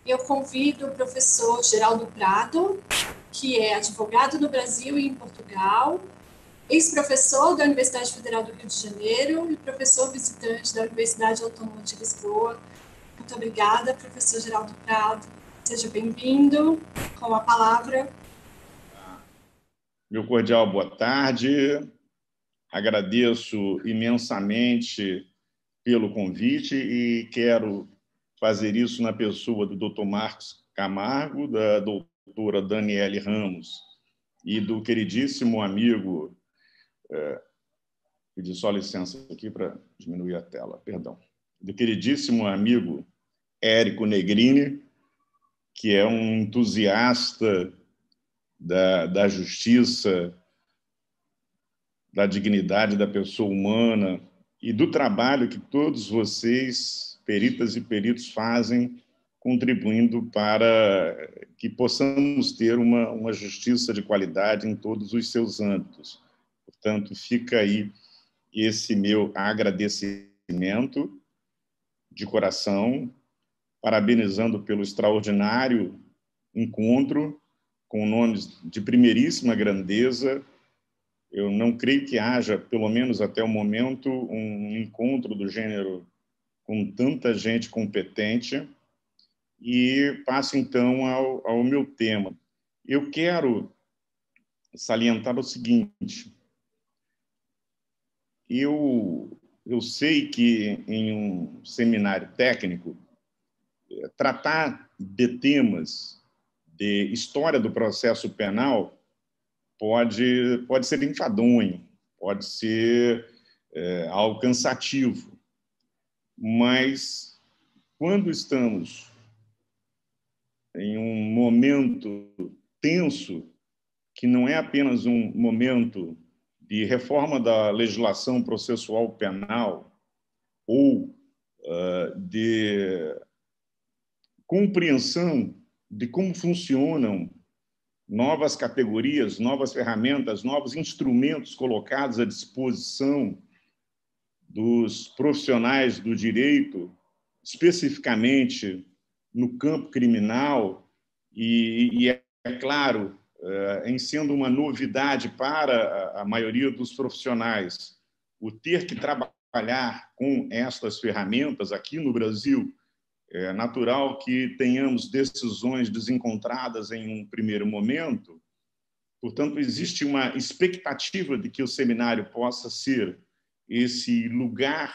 eu convido o professor Geraldo Prado, que é advogado no Brasil e em Portugal, ex-professor da Universidade Federal do Rio de Janeiro e professor visitante da Universidade Autônoma de Lisboa. Muito obrigada, professor Geraldo Prado. Seja bem-vindo. Com a palavra. Meu cordial boa tarde. Agradeço imensamente pelo convite e quero fazer isso na pessoa do Dr. Marcos Camargo, da doutora Daniele Ramos e do queridíssimo amigo, pedir só licença aqui para diminuir a tela, perdão, do queridíssimo amigo Érico Negrini, que é um entusiasta da justiça, da dignidade da pessoa humana e do trabalho que todos vocês, peritas e peritos, fazem, contribuindo para que possamos ter uma justiça de qualidade em todos os seus âmbitos. Portanto, fica aí esse meu agradecimento de coração, parabenizando pelo extraordinário encontro, com nomes de primeiríssima grandeza. Eu não creio que haja, pelo menos até o momento, um encontro do gênero com tanta gente competente. E passo, então, ao meu tema. Eu quero salientar o seguinte. Eu sei que, em um seminário técnico, tratar de temas de história do processo penal pode ser enfadonho, pode ser algo cansativo. Mas, quando estamos em um momento tenso, que não é apenas um momento de reforma da legislação processual penal ou de compreensão de como funcionam novas categorias, novas ferramentas, novos instrumentos colocados à disposição dos profissionais do direito, especificamente no campo criminal, e é claro, em sendo uma novidade para a maioria dos profissionais, o ter que trabalhar com estas ferramentas aqui no Brasil, é natural que tenhamos decisões desencontradas em um primeiro momento. Portanto, existe uma expectativa de que o seminário possa ser esse lugar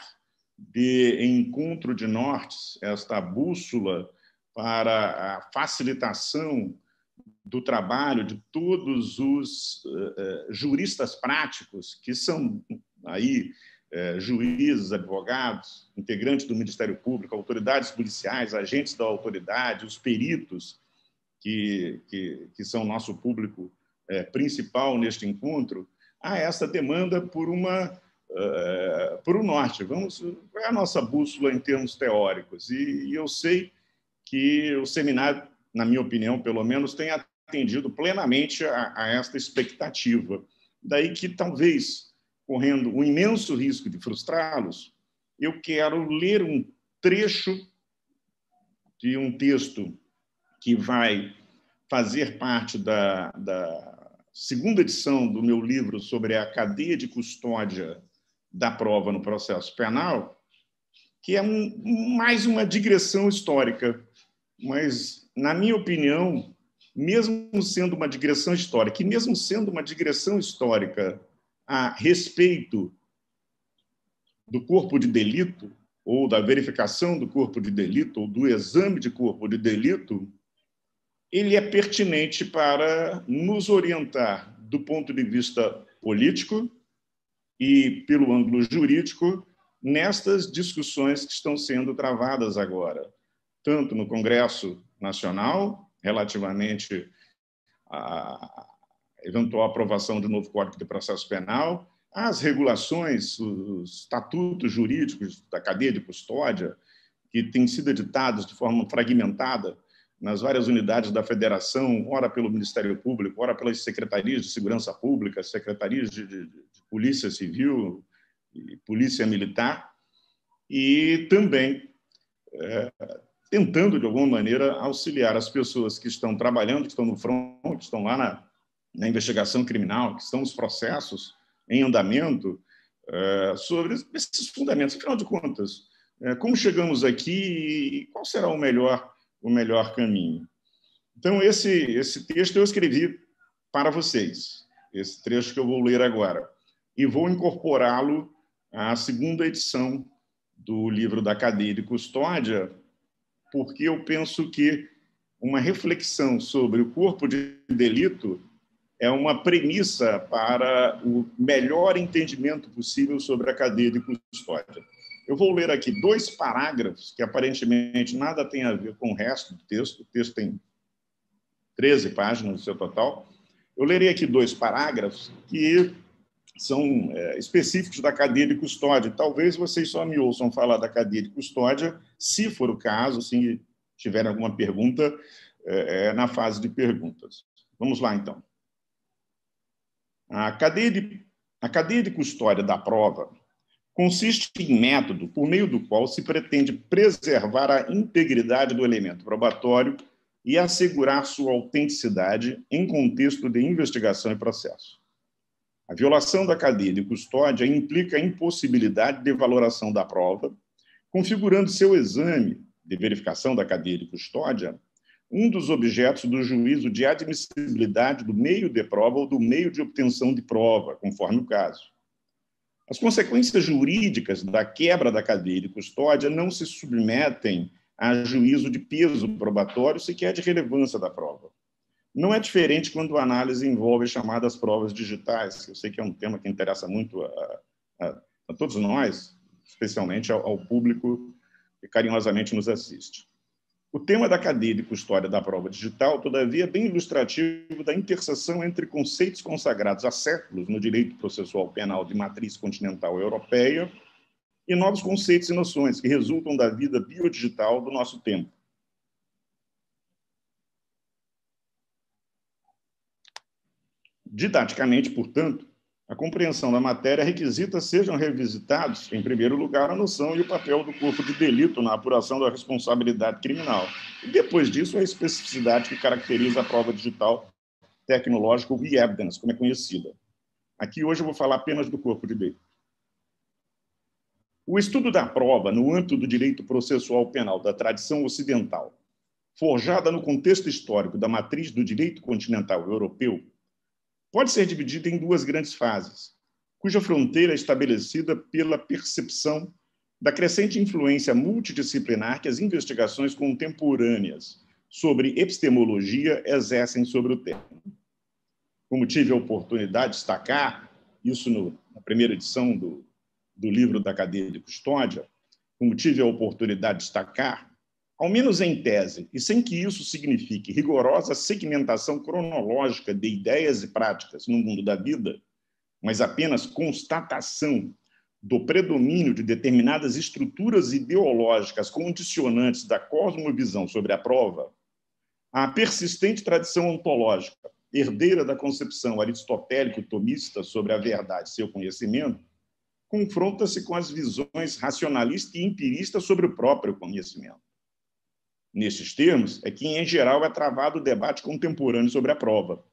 de encontro de nortes, esta bússola para a facilitação do trabalho de todos os juristas práticos, que são aí juízes, advogados, integrantes do Ministério Público, autoridades policiais, agentes da autoridade, os peritos, que são nosso público principal neste encontro, há essa demanda por o norte. Qual é a nossa bússola em termos teóricos? E eu sei que o seminário, na minha opinião, pelo menos, tem atendido plenamente a esta expectativa. Daí que, talvez, correndo o imenso risco de frustrá-los, eu quero ler um trecho de um texto que vai fazer parte da segunda edição do meu livro sobre a cadeia de custódia da prova no processo penal, que é mais uma digressão histórica. Mas, na minha opinião, mesmo sendo uma digressão histórica, e mesmo sendo uma digressão histórica a respeito do corpo de delito, ou da verificação do corpo de delito, ou do exame de corpo de delito, ele é pertinente para nos orientar do ponto de vista político e pelo ângulo jurídico nestas discussões que estão sendo travadas agora, tanto no Congresso Nacional, relativamente à eventual aprovação do novo Código de Processo Penal, as regulações, os estatutos jurídicos da cadeia de custódia, que têm sido editados de forma fragmentada nas várias unidades da federação, ora pelo Ministério Público, ora pelas secretarias de segurança pública, secretarias de polícia civil e polícia militar, e também tentando, de alguma maneira, auxiliar as pessoas que estão trabalhando, que estão no front, que estão lá na investigação criminal, que estão nos processos em andamento, sobre esses fundamentos. Afinal de contas, como chegamos aqui e qual será o melhor caminho? Então, esse texto eu escrevi para vocês, esse trecho que eu vou ler agora, e vou incorporá-lo à segunda edição do livro da Cadeia de Custódia, porque eu penso que uma reflexão sobre o corpo de delito é uma premissa para o melhor entendimento possível sobre a cadeia de custódia. Eu vou ler aqui 2 parágrafos que aparentemente nada tem a ver com o resto do texto. O texto tem 13 páginas no seu total. Eu lerei aqui 2 parágrafos que são específicos da cadeia de custódia. Talvez vocês só me ouçam falar da cadeia de custódia, se for o caso, se tiverem alguma pergunta, na fase de perguntas. Vamos lá, então. A cadeia de custódia da prova consiste em método por meio do qual se pretende preservar a integridade do elemento probatório e assegurar sua autenticidade em contexto de investigação e processo. A violação da cadeia de custódia implica a impossibilidade de valoração da prova, configurando seu exame de verificação da cadeia de custódia um dos objetos do juízo de admissibilidade do meio de prova ou do meio de obtenção de prova, conforme o caso. As consequências jurídicas da quebra da cadeia de custódia não se submetem a juízo de peso probatório, sequer de relevância da prova. Não é diferente quando a análise envolve chamadas provas digitais, que eu sei que é um tema que interessa muito a todos nós, especialmente ao público que carinhosamente nos assiste. O tema da cadeia de custódia da prova digital, todavia, é bem ilustrativo da interseção entre conceitos consagrados há séculos no direito processual penal de matriz continental europeia e novos conceitos e noções que resultam da vida biodigital do nosso tempo. Didaticamente, portanto, a compreensão da matéria requisita sejam revisitados, em primeiro lugar, a noção e o papel do corpo de delito na apuração da responsabilidade criminal. E, depois disso, a especificidade que caracteriza a prova digital tecnológica, ou e-evidence, como é conhecida. Aqui, hoje, eu vou falar apenas do corpo de delito. O estudo da prova, no âmbito do direito processual penal da tradição ocidental, forjada no contexto histórico da matriz do direito continental europeu, pode ser dividida em 2 grandes fases, cuja fronteira é estabelecida pela percepção da crescente influência multidisciplinar que as investigações contemporâneas sobre epistemologia exercem sobre o tema. Como tive a oportunidade de destacar isso na primeira edição do livro da Cadeia de Custódia, como tive a oportunidade de destacar, ao menos em tese, e sem que isso signifique rigorosa segmentação cronológica de ideias e práticas no mundo da vida, mas apenas constatação do predomínio de determinadas estruturas ideológicas condicionantes da cosmovisão sobre a prova, a persistente tradição ontológica, herdeira da concepção aristotélico-tomista sobre a verdade e seu conhecimento, confronta-se com as visões racionalista e empirista sobre o próprio conhecimento. Nesses termos, é que, em geral, é travado o debate contemporâneo sobre a prova.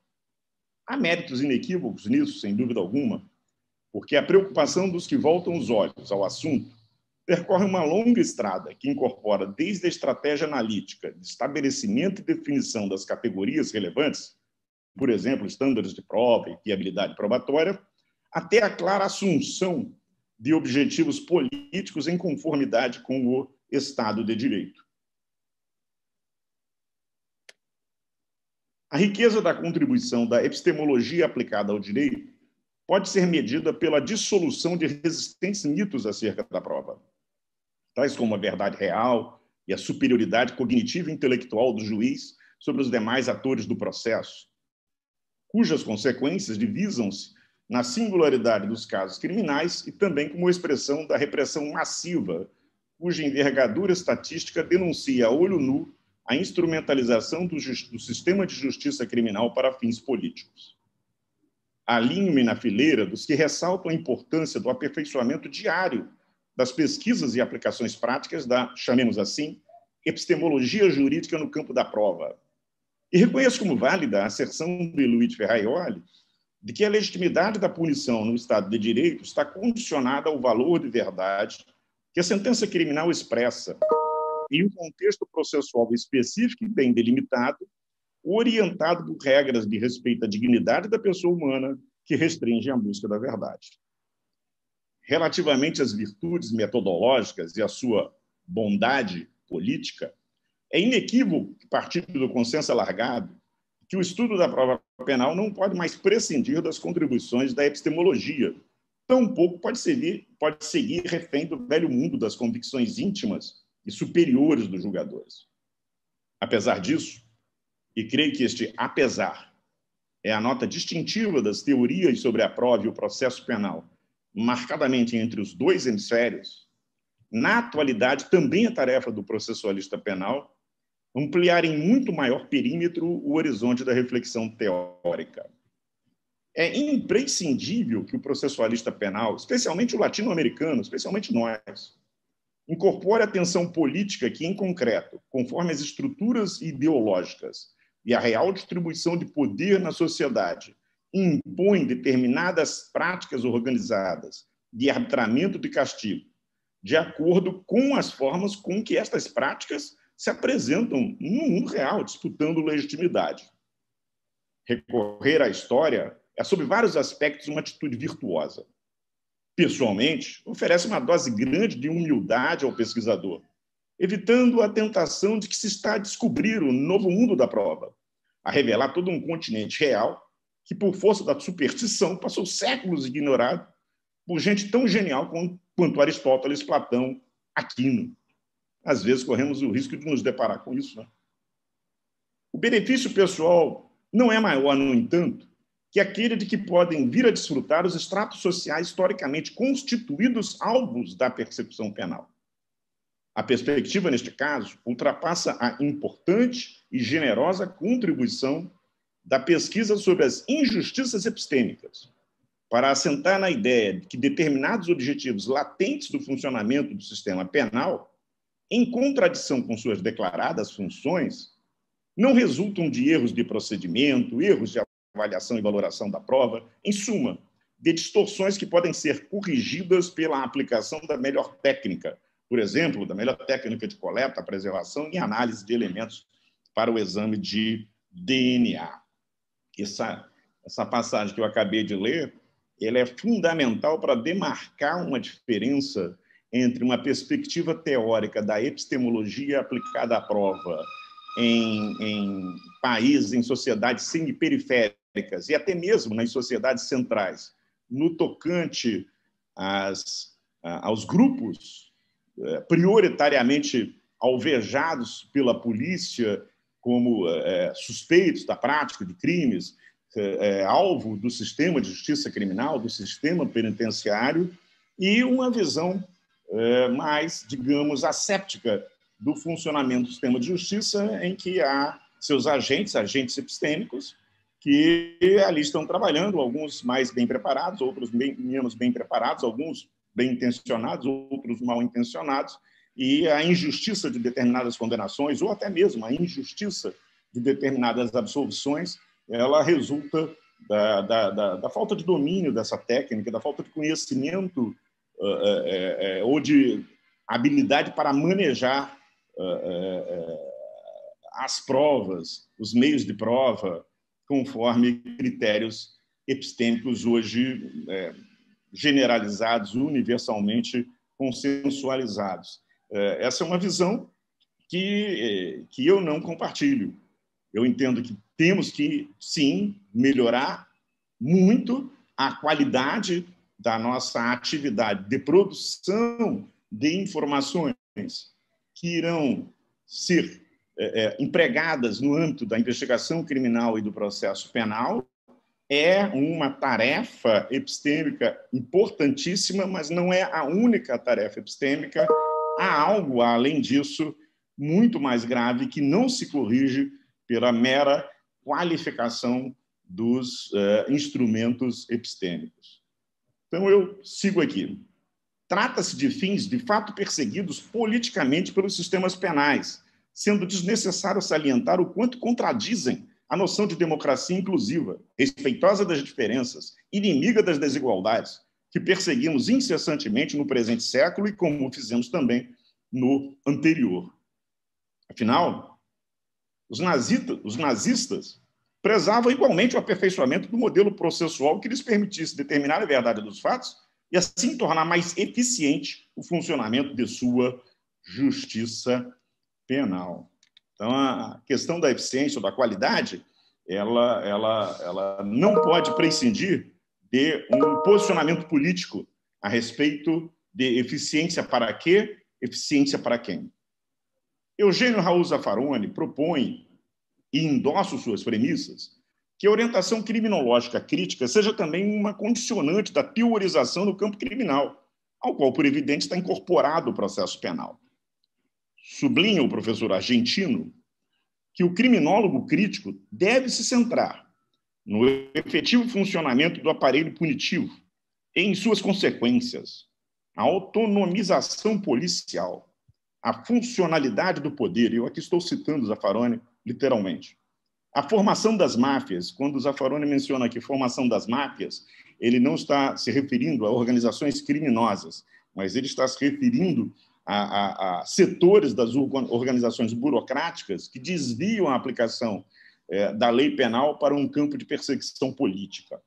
Há méritos inequívocos nisso, sem dúvida alguma, porque a preocupação dos que voltam os olhos ao assunto percorre uma longa estrada que incorpora desde a estratégia analítica de estabelecimento e definição das categorias relevantes, por exemplo, estándares de prova e fiabilidade probatória, até a clara assunção de objetivos políticos em conformidade com o Estado de Direito. A riqueza da contribuição da epistemologia aplicada ao direito pode ser medida pela dissolução de resistentes mitos acerca da prova, tais como a verdade real e a superioridade cognitiva e intelectual do juiz sobre os demais atores do processo, cujas consequências divisam-se na singularidade dos casos criminais e também como expressão da repressão massiva, cuja envergadura estatística denuncia a olho nu a instrumentalização do sistema de justiça criminal para fins políticos. Alinho-me na fileira dos que ressaltam a importância do aperfeiçoamento diário das pesquisas e aplicações práticas da, chamemos assim, epistemologia jurídica no campo da prova. E reconheço como válida a asserção de Luigi Ferraioli de que a legitimidade da punição no Estado de Direito está condicionada ao valor de verdade que a sentença criminal expressa, em um contexto processual específico e bem delimitado, orientado por regras de respeito à dignidade da pessoa humana que restringem a busca da verdade. Relativamente às virtudes metodológicas e à sua bondade política, é inequívoco, partindo do consenso alargado, que o estudo da prova penal não pode mais prescindir das contribuições da epistemologia. Tampouco pode seguir refém do velho mundo das convicções íntimas e superiores dos julgadores. Apesar disso, e creio que este apesar é a nota distintiva das teorias sobre a prova e o processo penal, marcadamente entre os dois hemisférios, na atualidade também é tarefa do processualista penal ampliar em muito maior perímetro o horizonte da reflexão teórica. É imprescindível que o processualista penal, especialmente o latino-americano, especialmente nós, incorpore a tensão política que, em concreto, conforme as estruturas ideológicas e a real distribuição de poder na sociedade, impõe determinadas práticas organizadas de arbitramento de castigo, de acordo com as formas com que estas práticas se apresentam no mundo real, disputando legitimidade. Recorrer à história é, sob vários aspectos, uma atitude virtuosa. Pessoalmente, oferece uma dose grande de humildade ao pesquisador, evitando a tentação de que se está a descobrir o novo mundo da prova, a revelar todo um continente real que, por força da superstição, passou séculos ignorado por gente tão genial quanto Aristóteles, Platão, Aquino. Às vezes, corremos o risco de nos deparar com isso, né? O benefício pessoal não é maior, no entanto, que aquele de que podem vir a desfrutar os estratos sociais historicamente constituídos alvos da persecução penal. A perspectiva, neste caso, ultrapassa a importante e generosa contribuição da pesquisa sobre as injustiças epistêmicas, para assentar na ideia de que determinados objetivos latentes do funcionamento do sistema penal, em contradição com suas declaradas funções, não resultam de erros de procedimento, erros de avaliação e valoração da prova, em suma, de distorções que podem ser corrigidas pela aplicação da melhor técnica, por exemplo, da melhor técnica de coleta, preservação e análise de elementos para o exame de DNA. Essa passagem que eu acabei de ler, ela é fundamental para demarcar uma diferença entre uma perspectiva teórica da epistemologia aplicada à prova em países, em sociedades semiperiféricas e até mesmo nas sociedades centrais, no tocante aos grupos prioritariamente alvejados pela polícia como suspeitos da prática de crimes, alvo do sistema de justiça criminal, do sistema penitenciário, e uma visão mais, digamos, asséptica do funcionamento do sistema de justiça, em que há seus agentes epistêmicos, que ali estão trabalhando, alguns mais bem preparados, outros menos bem preparados, alguns bem intencionados, outros mal intencionados, e a injustiça de determinadas condenações, ou até mesmo a injustiça de determinadas absolvições, ela resulta da falta de domínio dessa técnica, da falta de conhecimento ou de habilidade para manejar as provas, os meios de prova, conforme critérios epistêmicos hoje generalizados, universalmente consensualizados. Essa é uma visão que eu não compartilho. Eu entendo que temos que, sim, melhorar muito a qualidade da nossa atividade de produção de informações que irão ser empregadas no âmbito da investigação criminal e do processo penal. É uma tarefa epistêmica importantíssima, mas não é a única tarefa epistêmica. Há algo, além disso, muito mais grave, que não se corrige pela mera qualificação dos instrumentos epistêmicos. Então, eu sigo aqui. Trata-se de fins, de fato, perseguidos politicamente pelos sistemas penais, sendo desnecessário salientar o quanto contradizem a noção de democracia inclusiva, respeitosa das diferenças, inimiga das desigualdades, que perseguimos incessantemente no presente século e como fizemos também no anterior. Afinal, os nazistas prezavam igualmente o aperfeiçoamento do modelo processual que lhes permitisse determinar a verdade dos fatos e assim tornar mais eficiente o funcionamento de sua justiça penal. Então, a questão da eficiência ou da qualidade, ela não pode prescindir de um posicionamento político a respeito de eficiência para quê, eficiência para quem. Eugênio Raul Zaffaroni propõe e endossa suas premissas que a orientação criminológica crítica seja também uma condicionante da teorização no campo criminal, ao qual, por evidente, está incorporado o processo penal. Sublinha o professor argentino que o criminólogo crítico deve se centrar no efetivo funcionamento do aparelho punitivo e em suas consequências, a autonomização policial, a funcionalidade do poder, e eu aqui estou citando Zaffaroni literalmente, a formação das máfias. Quando Zaffaroni menciona aqui formação das máfias, ele não está se referindo a organizações criminosas, mas ele está se referindo a setores das organizações burocráticas que desviam a aplicação da lei penal para um campo de perseguição política.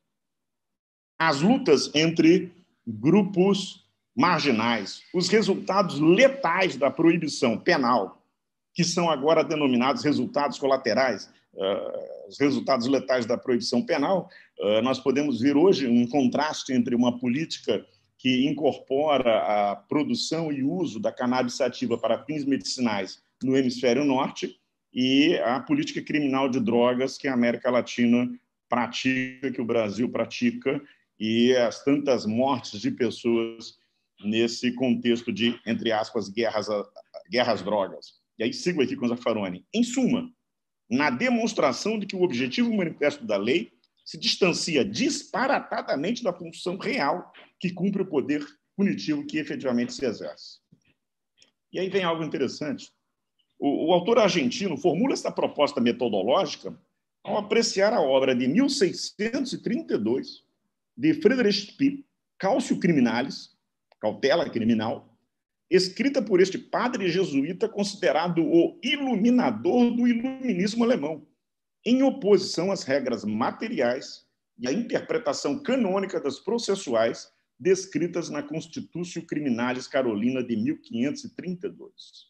As lutas entre grupos marginais, os resultados letais da proibição penal, que são agora denominados resultados colaterais, os resultados letais da proibição penal, nós podemos ver hoje um contraste entre uma política que incorpora a produção e uso da cannabis sativa para fins medicinais no hemisfério norte e a política criminal de drogas que a América Latina pratica, que o Brasil pratica, e as tantas mortes de pessoas nesse contexto de, entre aspas, guerras drogas. E aí sigo aqui com o Zaffaroni. Em suma, na demonstração de que o objetivo manifesto da lei se distancia disparatadamente da função real que cumpre o poder punitivo que efetivamente se exerce. E aí vem algo interessante. O autor argentino formula essa proposta metodológica ao apreciar a obra de 1632 de Friedrich Spee, Cautio Criminalis, Cautela Criminal, escrita por este padre jesuíta considerado o iluminador do iluminismo alemão, em oposição às regras materiais e à interpretação canônica das processuais descritas na Constitutio Criminalis Carolina de 1532.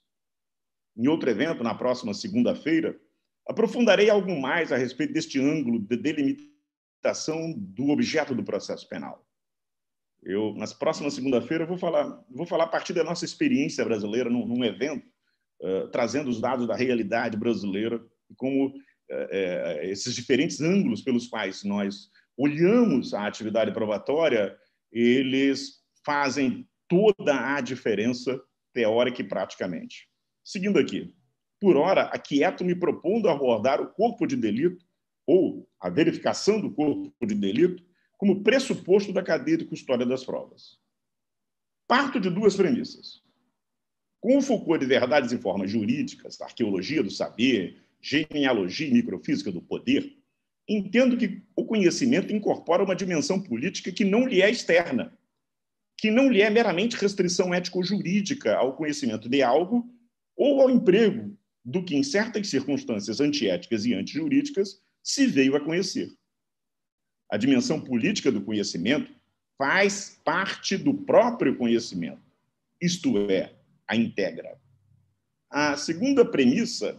Em outro evento, na próxima segunda-feira, aprofundarei algo mais a respeito deste ângulo de delimitação do objeto do processo penal. Na próxima segunda-feira, vou falar a partir da nossa experiência brasileira num evento, trazendo os dados da realidade brasileira e como esses diferentes ângulos pelos quais nós olhamos a atividade probatória, eles fazem toda a diferença teórica e praticamente. Seguindo aqui, por ora, aquieto-me propondo abordar o corpo de delito ou a verificação do corpo de delito como pressuposto da cadeia de custódia das provas. Parto de duas premissas. Com o Foucault de verdades e formas jurídicas, arqueologia do saber, genealogia e microfísica do poder, entendo que o conhecimento incorpora uma dimensão política que não lhe é externa, que não lhe é meramente restrição ético-jurídica ao conhecimento de algo ou ao emprego do que, em certas circunstâncias antiéticas e antijurídicas, se veio a conhecer. A dimensão política do conhecimento faz parte do próprio conhecimento, isto é, a integra. A segunda premissa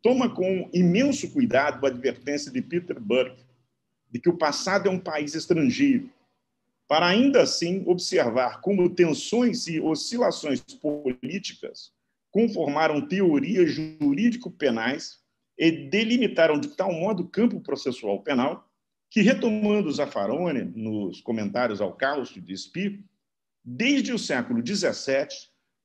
toma com imenso cuidado a advertência de Peter Burke de que o passado é um país estrangeiro, para ainda assim observar como tensões e oscilações políticas conformaram teorias jurídico-penais e delimitaram de tal modo o campo processual penal que, retomando Zaffaroni nos comentários ao Cautio de Spee, desde o século XVII,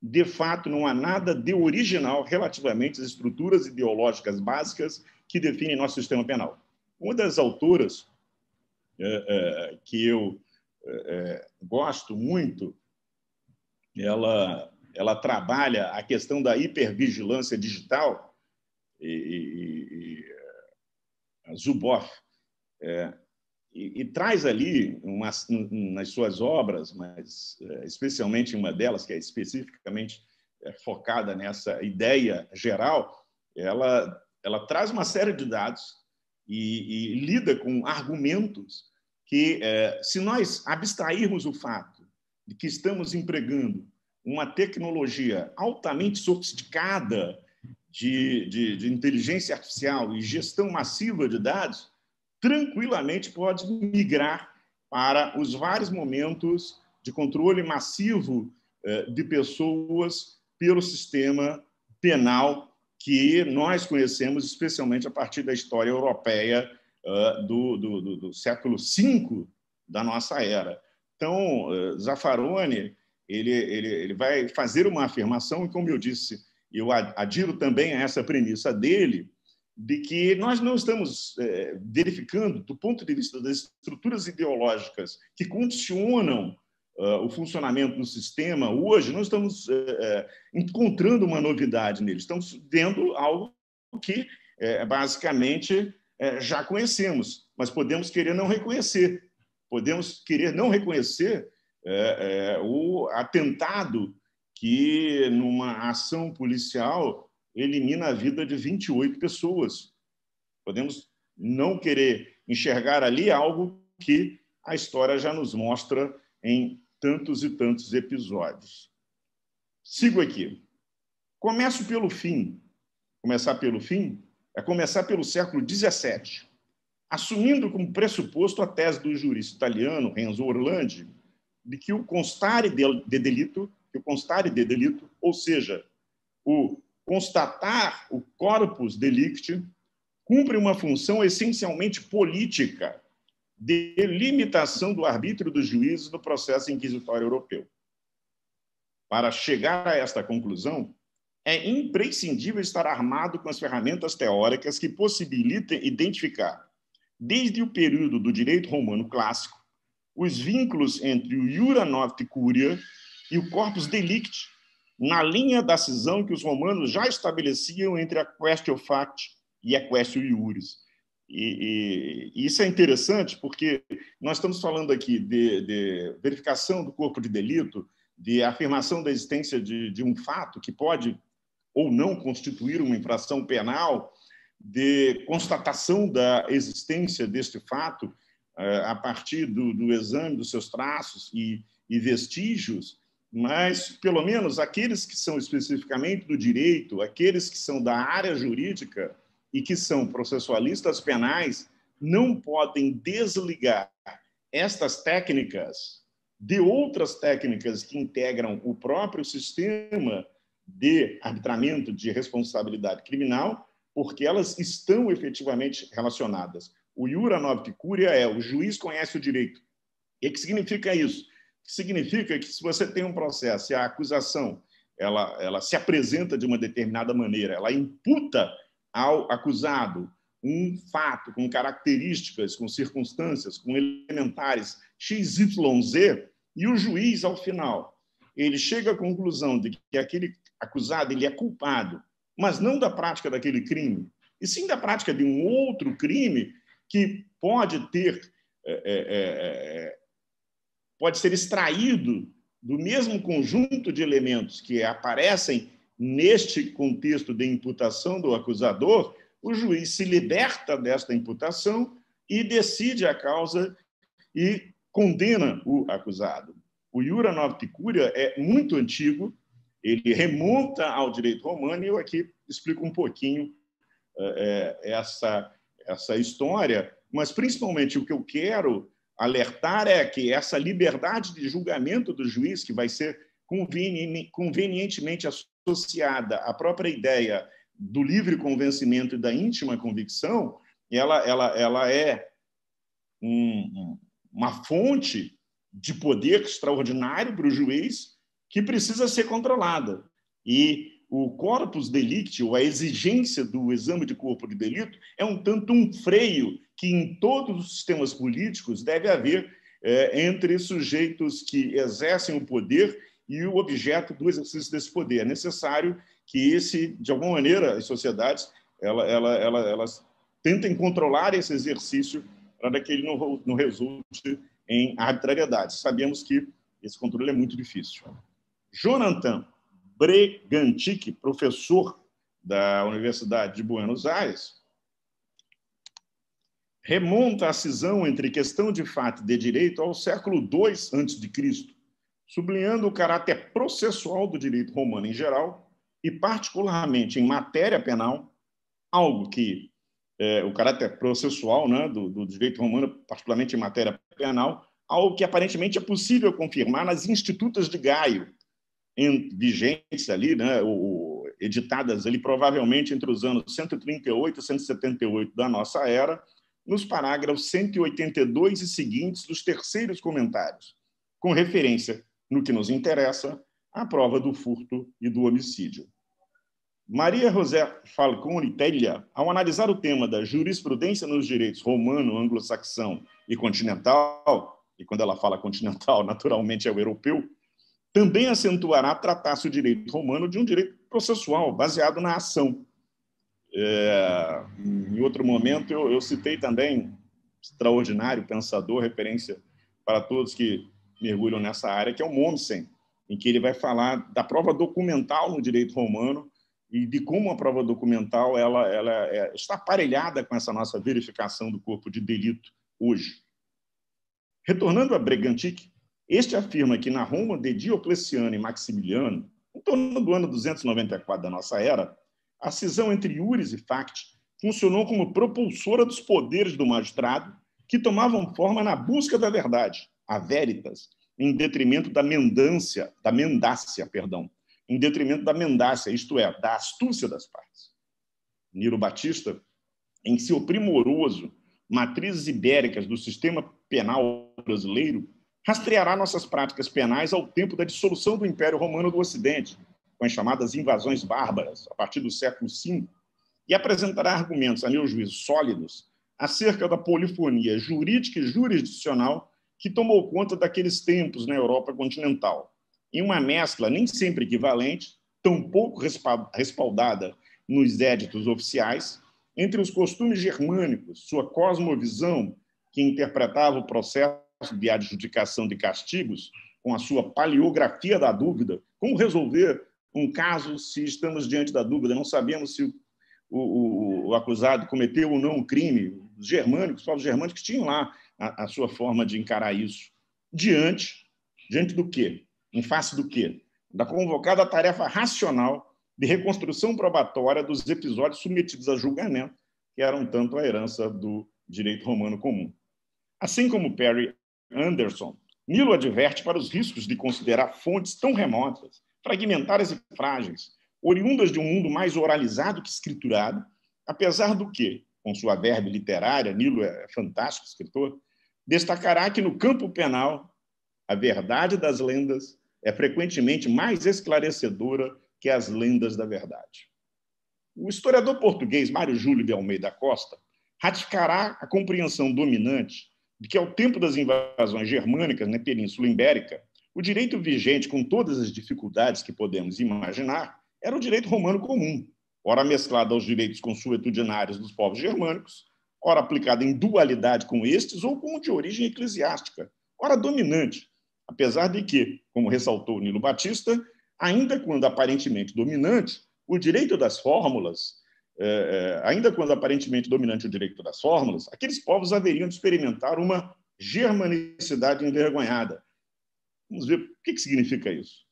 de fato, não há nada de original relativamente às estruturas ideológicas básicas que definem nosso sistema penal. Uma das autoras que eu gosto muito, ela trabalha a questão da hipervigilância digital Zuboff, e traz ali, nas suas obras, mas especialmente uma delas, que é especificamente focada nessa ideia geral, ela traz uma série de dados e lida com argumentos que, se nós abstrairmos o fato de que estamos empregando uma tecnologia altamente sofisticada de inteligência artificial e gestão massiva de dados, tranquilamente pode migrar para os vários momentos de controle massivo de pessoas pelo sistema penal que nós conhecemos, especialmente a partir da história europeia do século V da nossa era. Então, Zaffaroni ele vai fazer uma afirmação, e, como eu disse, eu adiro também a essa premissa dele, de que nós não estamos verificando, do ponto de vista das estruturas ideológicas que condicionam o funcionamento do sistema hoje, nós estamos encontrando uma novidade nele, estamos vendo algo que, basicamente, já conhecemos, mas podemos querer não reconhecer. Podemos querer não reconhecer o atentado que, numa ação policial, elimina a vida de 28 pessoas. Podemos não querer enxergar ali algo que a história já nos mostra em tantos e tantos episódios. Sigo aqui. Começo pelo fim. Começar pelo fim é começar pelo século XVII, assumindo como pressuposto a tese do jurista italiano Renzo Orlandi de que o constare de delito, ou seja, o constatar o corpus delicti, cumpre uma função essencialmente política de limitação do arbítrio dos juízes no processo inquisitório europeu. Para chegar a esta conclusão, é imprescindível estar armado com as ferramentas teóricas que possibilitem identificar, desde o período do direito romano clássico, os vínculos entre o iura nocte curia e o corpus delicti, na linha da cisão que os romanos já estabeleciam entre a quaestio facti e a quaestio iuris. E isso é interessante porque nós estamos falando aqui de verificação do corpo de delito, de afirmação da existência de um fato que pode ou não constituir uma infração penal, de constatação da existência deste fato a partir do exame dos seus traços e vestígios, mas, pelo menos, aqueles que são especificamente do direito, aqueles que são da área jurídica e que são processualistas penais, não podem desligar estas técnicas de outras técnicas que integram o próprio sistema de arbitramento de responsabilidade criminal, porque elas estão efetivamente relacionadas. O iura nocte curia é o juiz conhece o direito. E o que significa isso? Significa que, se você tem um processo e a acusação ela se apresenta de uma determinada maneira, ela imputa ao acusado um fato com características, com circunstâncias, com elementares XYZ, e o juiz, ao final, ele chega à conclusão de que aquele acusado ele é culpado, mas não da prática daquele crime, e sim da prática de um outro crime que pode ser extraído do mesmo conjunto de elementos que aparecem neste contexto de imputação do acusador. O juiz se liberta desta imputação e decide a causa e condena o acusado. O iura nocte curia é muito antigo, ele remonta ao direito romano, e eu aqui explico um pouquinho essa história, mas, principalmente, o que eu quero alertar é que essa liberdade de julgamento do juiz, que vai ser convenientemente associada à própria ideia do livre convencimento e da íntima convicção, ela é uma fonte de poder extraordinário para o juiz que precisa ser controlada. E o corpus delicti, ou a exigência do exame de corpo de delito, é um tanto um freio que, em todos os sistemas políticos, deve haver entre sujeitos que exercem o poder e o objeto do exercício desse poder. É necessário que de alguma maneira, as sociedades elas tentem controlar esse exercício para que ele não resulte em arbitrariedade. Sabemos que esse controle é muito difícil. Jonathan Bregantic, professor da Universidade de Buenos Aires, remonta a cisão entre questão de fato e de direito ao século II a.C., sublinhando o caráter processual do direito romano em geral e, particularmente, em matéria penal, algo que o caráter processual, né, do direito romano, particularmente em matéria penal, algo que aparentemente é possível confirmar nas Institutas de Gaio, vigentes ali, né, editadas ali provavelmente entre os anos 138 e 178 da nossa era, nos parágrafos 182 e seguintes dos terceiros comentários, com referência, no que nos interessa, à prova do furto e do homicídio. Maria José Falcone Pella, ao analisar o tema da jurisprudência nos direitos romano, anglo-saxão e continental, e quando ela fala continental, naturalmente é o europeu, também acentuará tratar-se o direito romano de um direito processual, baseado na ação. Em outro momento, eu citei também, extraordinário pensador, referência para todos que mergulham nessa área, que é o Mommsen, em que ele vai falar da prova documental no direito romano e de como a prova documental ela está aparelhada com essa nossa verificação do corpo de delito hoje. Retornando a Bregantic, este afirma que na Roma de Diocleciano e Maximiliano, em torno do ano 294 da nossa era, a cisão entre iuris e facti funcionou como propulsora dos poderes do magistrado, que tomavam forma na busca da verdade, a veritas, em detrimento da mendácia, em detrimento da mendácia, isto é, da astúcia das partes. Nilo Batista, em seu primoroso Matrizes Ibéricas do Sistema Penal Brasileiro, rastreará nossas práticas penais ao tempo da dissolução do Império Romano do Ocidente, com as chamadas invasões bárbaras, a partir do século V, e apresentará argumentos, a meu juízo, sólidos, acerca da polifonia jurídica e jurisdicional que tomou conta daqueles tempos na Europa continental, em uma mescla nem sempre equivalente, tampouco respaldada nos éditos oficiais, entre os costumes germânicos, sua cosmovisão, que interpretava o processo de adjudicação de castigos, com a sua paleografia da dúvida, como resolver um caso se estamos diante da dúvida, não sabemos se o acusado cometeu ou não um crime. Os povos germânicos tinham lá a sua forma de encarar isso. Diante do quê? Em face do quê? Da convocada tarefa racional de reconstrução probatória dos episódios submetidos a julgamento, que eram tanto a herança do direito romano comum. Assim como Perry Anderson, Nilo adverte para os riscos de considerar fontes tão remotas, fragmentárias e frágeis, oriundas de um mundo mais oralizado que escriturado, apesar do que, com sua verve literária, Nilo é fantástico escritor, destacará que no campo penal a verdade das lendas é frequentemente mais esclarecedora que as lendas da verdade. O historiador português Mário Júlio de Almeida Costa ratificará a compreensão dominante de que, ao tempo das invasões germânicas na Península Ibérica, o direito vigente, com todas as dificuldades que podemos imaginar, era o direito romano comum, ora mesclado aos direitos consuetudinários dos povos germânicos, ora aplicado em dualidade com estes ou com o de origem eclesiástica, ora dominante, apesar de que, como ressaltou Nilo Batista, ainda quando aparentemente dominante, o direito das fórmulas, aqueles povos haveriam de experimentar uma germanicidade envergonhada. Vamos ver o que significa isso.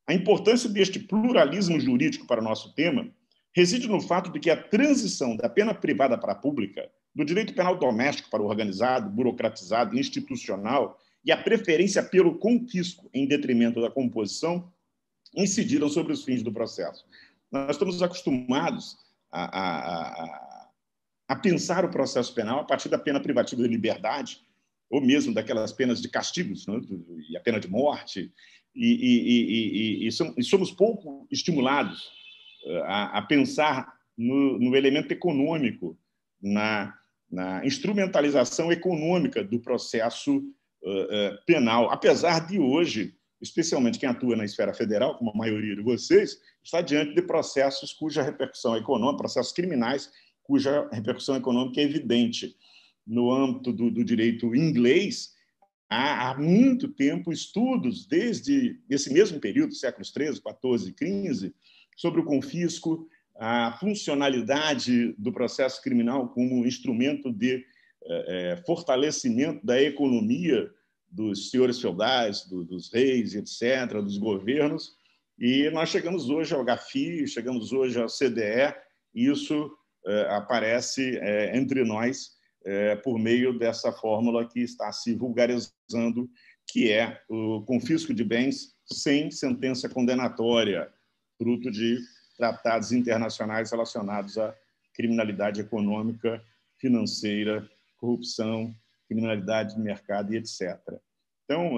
A importância deste pluralismo jurídico para o nosso tema reside no fato de que a transição da pena privada para a pública, do direito penal doméstico para o organizado, burocratizado, institucional, e a preferência pelo confisco em detrimento da composição incidiram sobre os fins do processo. Nós estamos acostumados a pensar o processo penal a partir da pena privativa de liberdade, ou mesmo daquelas penas de castigos, né? E a pena de morte, e somos pouco estimulados a pensar no elemento econômico, na instrumentalização econômica do processo penal, apesar de hoje especialmente quem atua na esfera federal, como a maioria de vocês, está diante de processos cuja repercussão econômica, processos criminais, cuja repercussão econômica é evidente. No âmbito do direito inglês, há muito tempo estudos, desde esse mesmo período, séculos XIII, XIV, XV, sobre o confisco, a funcionalidade do processo criminal como instrumento de fortalecimento da economia dos senhores feudais, dos reis, etc., dos governos, e nós chegamos hoje ao GAFI, chegamos hoje ao CDE, e isso aparece entre nós por meio dessa fórmula que está se vulgarizando, que é o confisco de bens sem sentença condenatória, fruto de tratados internacionais relacionados à criminalidade econômica, financeira, corrupção, criminalidade de mercado e etc. Então,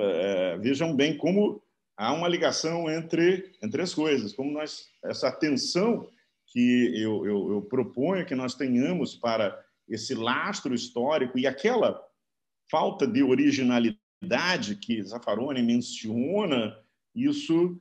vejam bem como há uma ligação entre as coisas, como essa atenção que eu proponho que nós tenhamos para esse lastro histórico e aquela falta de originalidade que Zaffaroni menciona, isso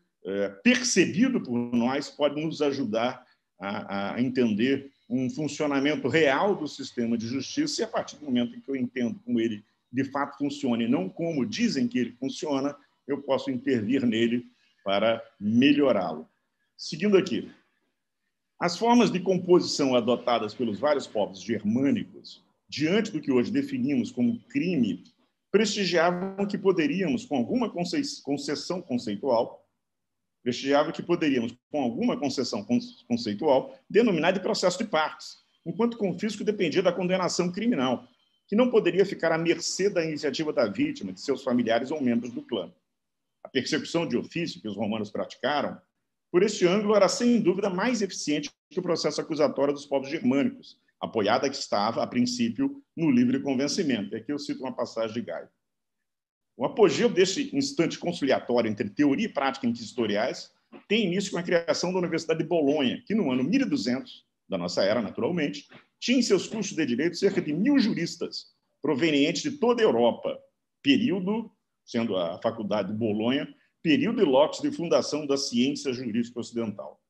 percebido por nós pode nos ajudar a entender um funcionamento real do sistema de justiça, e a partir do momento em que eu entendo como ele de fato funciona e não como dizem que ele funciona, eu posso intervir nele para melhorá-lo. Seguindo aqui, as formas de composição adotadas pelos vários povos germânicos, diante do que hoje definimos como crime, prestigiavam que poderíamos, com alguma concessão conceitual, denominar de processo de partes, enquanto o confisco dependia da condenação criminal, que não poderia ficar à mercê da iniciativa da vítima, de seus familiares ou membros do clã. A persecução de ofício que os romanos praticaram, por este ângulo, era sem dúvida mais eficiente que o processo acusatório dos povos germânicos, apoiada que estava, a princípio, no livre convencimento. E aqui eu cito uma passagem de Gaio. O apogeu deste instante conciliatório entre teoria e prática inquisitoriais tem início com a criação da Universidade de Bolonha, que no ano 1200, da nossa era, naturalmente, tinha em seus cursos de direito cerca de 1.000 juristas, provenientes de toda a Europa, período, sendo a Faculdade de Bolonha, período e lotes de fundação da ciência jurídica ocidental.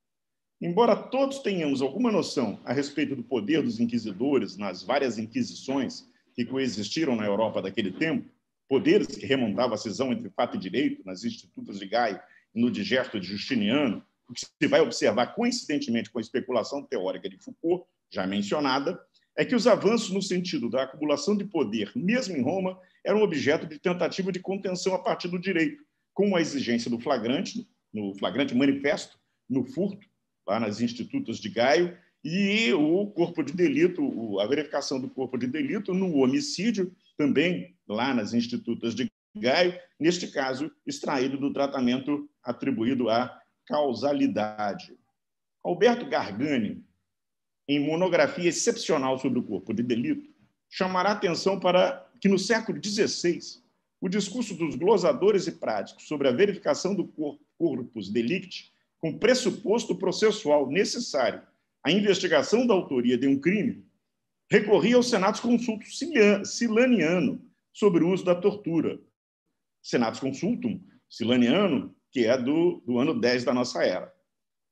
Embora todos tenhamos alguma noção a respeito do poder dos inquisidores nas várias inquisições que coexistiram na Europa daquele tempo, poderes que remontavam à cisão entre fato e direito nas institutas de Gaio e no digesto de Justiniano, o que se vai observar coincidentemente com a especulação teórica de Foucault, já mencionada, é que os avanços no sentido da acumulação de poder, mesmo em Roma, eram objeto de tentativa de contenção a partir do direito, como a exigência do flagrante, no flagrante manifesto, no furto, lá nas institutas de Gaio, e o corpo de delito, a verificação do corpo de delito no homicídio, também lá nas institutas de Gaio, neste caso, extraído do tratamento atribuído à causalidade. Alberto Gargani, em monografia excepcional sobre o corpo de delito, chamará atenção para que, no século XVI, o discurso dos glosadores e práticos sobre a verificação do corpus delicti, com pressuposto processual necessário à investigação da autoria de um crime, recorria ao Senatus Consultum Silaniano sobre o uso da tortura. Senatus Consultum Silaniano, que é do ano 10 da nossa era.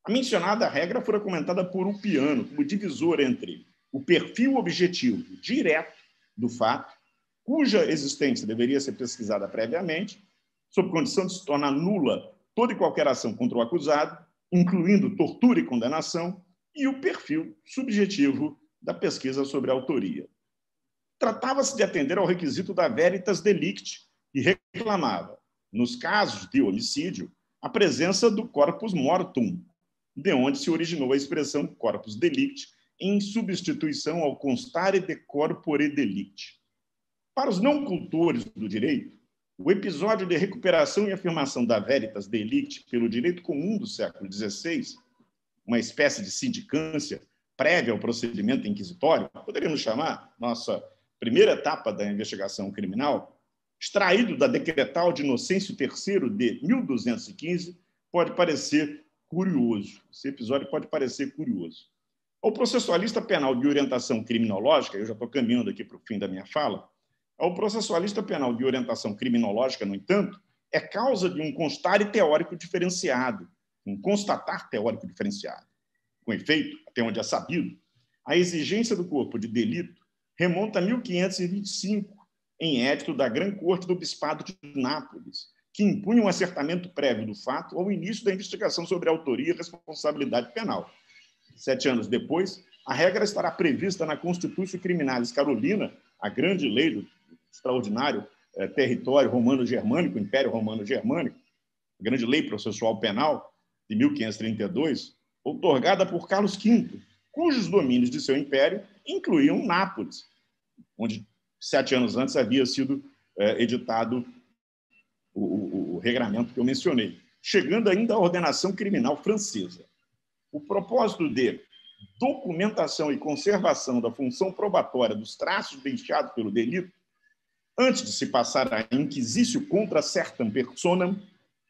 A mencionada regra fora comentada por Ulpiano como divisor entre o perfil objetivo direto do fato, cuja existência deveria ser pesquisada previamente, sob condição de se tornar nula toda e qualquer ação contra o acusado, incluindo tortura e condenação, e o perfil subjetivo da pesquisa sobre a autoria. Tratava-se de atender ao requisito da veritas delicti, que reclamava, nos casos de homicídio, a presença do corpus mortum, de onde se originou a expressão corpus delicti, em substituição ao constare de corpore delicti. Para os não cultores do direito, o episódio de recuperação e afirmação da veritas delicti pelo direito comum do século XVI, uma espécie de sindicância prévia ao procedimento inquisitório, poderíamos chamar nossa primeira etapa da investigação criminal, extraído da Decretal de Inocêncio III de 1215, pode parecer curioso. Esse episódio pode parecer curioso. Ao processualista penal de orientação criminológica, eu já estou caminhando aqui para o fim da minha fala, ao processualista penal de orientação criminológica, no entanto, é causa de um constatar teórico diferenciado, um constatar teórico diferenciado. Com efeito, até onde é sabido, a exigência do corpo de delito remonta a 1525, em edito da Grande Corte do Bispado de Nápoles, que impunha um acertamento prévio do fato ao início da investigação sobre a autoria e responsabilidade penal. 7 anos depois, a regra estará prevista na Constitutio Criminalis Carolina, a grande lei do extraordinário território romano-germânico, Império Romano-Germânico, a grande lei processual penal de 1532, outorgada por Carlos V, cujos domínios de seu império incluíam Nápoles, onde 7 anos antes havia sido editado o regramento que eu mencionei, chegando ainda à ordenação criminal francesa. O propósito de documentação e conservação da função probatória dos traços deixados pelo delito, antes de se passar a inquisitio contra certam personam,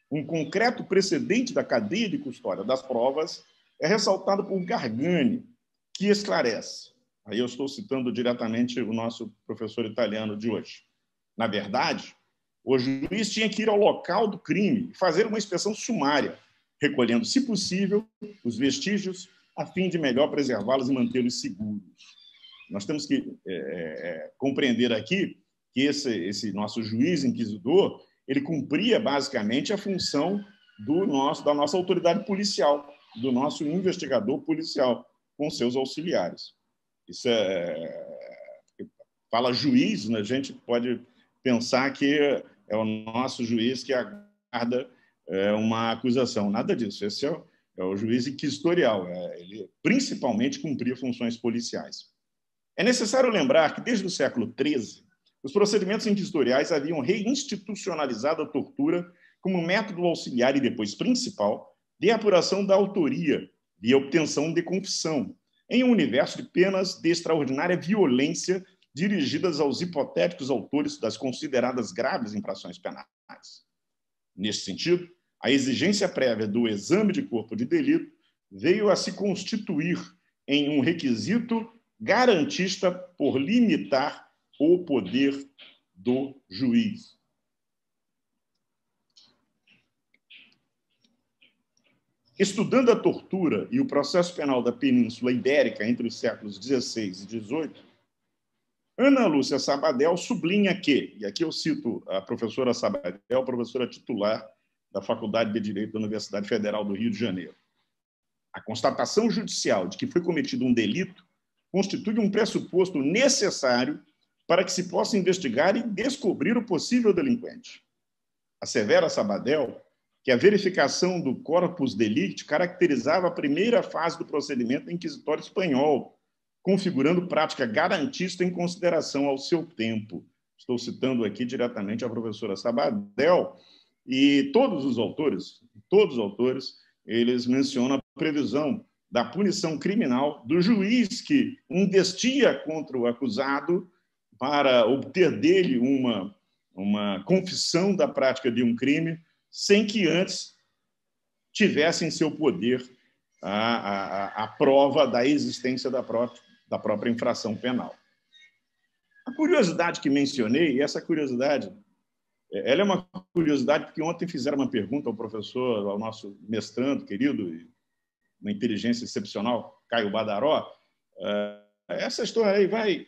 um concreto precedente da cadeia de custódia das provas, é ressaltado por Gargani, que esclarece. Aí eu estou citando diretamente o nosso professor italiano de hoje. Na verdade, o juiz tinha que ir ao local do crime e fazer uma inspeção sumária, recolhendo, se possível, os vestígios, a fim de melhor preservá-los e mantê-los seguros. Nós temos que compreender aqui que esse nosso juiz inquisidor, ele cumpria basicamente a função da nossa autoridade policial, do nosso investigador policial, com seus auxiliares. Isso fala juiz, né? A gente pode pensar que é o nosso juiz que aguarda uma acusação. Nada disso. Esse é o juiz inquisitorial. Ele principalmente cumpria funções policiais. É necessário lembrar que, desde o século XIII, os procedimentos inquisitoriais haviam reinstitucionalizado a tortura como método auxiliar e depois principal de apuração da autoria e obtenção de confissão, em um universo de penas de extraordinária violência dirigidas aos hipotéticos autores das consideradas graves infrações penais. Nesse sentido, a exigência prévia do exame de corpo de delito veio a se constituir em um requisito garantista por limitar o poder do juiz. Estudando a tortura e o processo penal da Península Ibérica entre os séculos XVI e XVIII, Ana Lúcia Sabadell sublinha que, e aqui eu cito a professora Sabadell, professora titular da Faculdade de Direito da Universidade Federal do Rio de Janeiro, a constatação judicial de que foi cometido um delito constitui um pressuposto necessário para que se possa investigar e descobrir o possível delinquente. Assevera Sabadell que a verificação do corpus delicti caracterizava a primeira fase do procedimento inquisitório espanhol, configurando prática garantista em consideração ao seu tempo. Estou citando aqui diretamente a professora Sabadell, e todos os autores, eles mencionam a previsão da punição criminal do juiz que investia contra o acusado para obter dele uma confissão da prática de um crime, sem que antes tivesse em seu poder a prova da existência da própria infração penal. A curiosidade que mencionei, essa curiosidade, ela é uma curiosidade porque ontem fizeram uma pergunta ao professor, ao nosso mestrando querido, uma inteligência excepcional, Caio Badaró. Essa história aí vai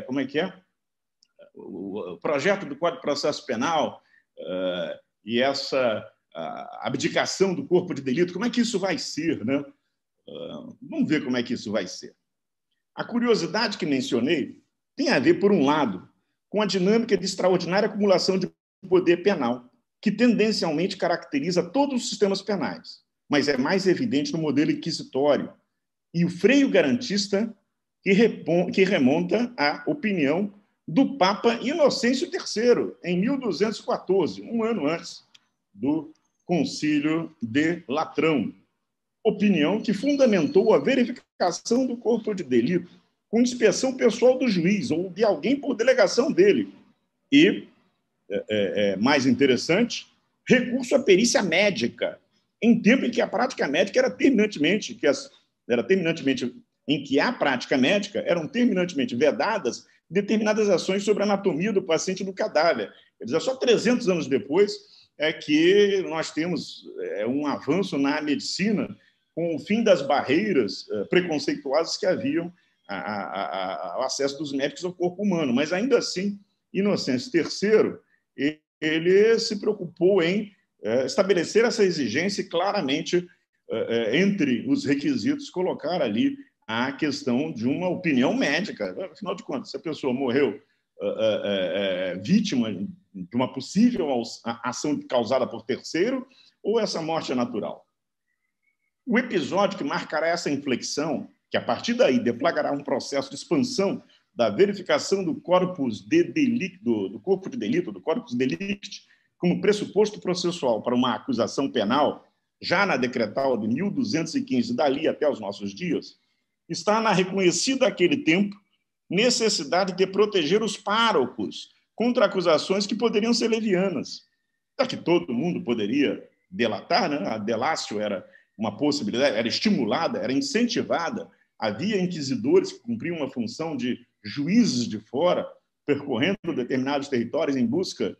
como é que é? O projeto do Código de Processo Penal e essa abdicação do corpo de delito, como é que isso vai ser, né? Vamos ver como é que isso vai ser. A curiosidade que mencionei tem a ver, por um lado, com a dinâmica de extraordinária acumulação de poder penal, que tendencialmente caracteriza todos os sistemas penais, mas é mais evidente no modelo inquisitório, e o freio garantista que remonta à opinião do Papa Inocêncio III, em 1214, um ano antes do Concílio de Latrão. Opinião que fundamentou a verificação do corpo de delito com inspeção pessoal do juiz ou de alguém por delegação dele. E, mais interessante, recurso à perícia médica, em tempo em que a prática médica era terminantemente, em que a prática médica eram terminantemente vedadas determinadas ações sobre a anatomia do paciente e do cadáver, Quer dizer, só 300 anos depois é que nós temos um avanço na medicina com o fim das barreiras preconceituosas que haviam ao acesso dos médicos ao corpo humano. Mas, ainda assim, Inocêncio III ele se preocupou em estabelecer essa exigência e, claramente, entre os requisitos, colocar ali a questão de uma opinião médica. Afinal de contas, se a pessoa morreu vítima de uma possível ação causada por terceiro, ou essa morte é natural? O episódio que marcará essa inflexão, que a partir daí deflagrará um processo de expansão da verificação do corpus delicti, do corpo de delito, do corpus delicti, como pressuposto processual para uma acusação penal, já na decretal de 1215, dali até os nossos dias, está na reconhecida àquele tempo necessidade de proteger os párocos contra acusações que poderiam ser levianas. Já que todo mundo poderia delatar, né? A delatio era uma possibilidade, era estimulada, era incentivada. Havia inquisidores que cumpriam uma função de juízes de fora, percorrendo determinados territórios em busca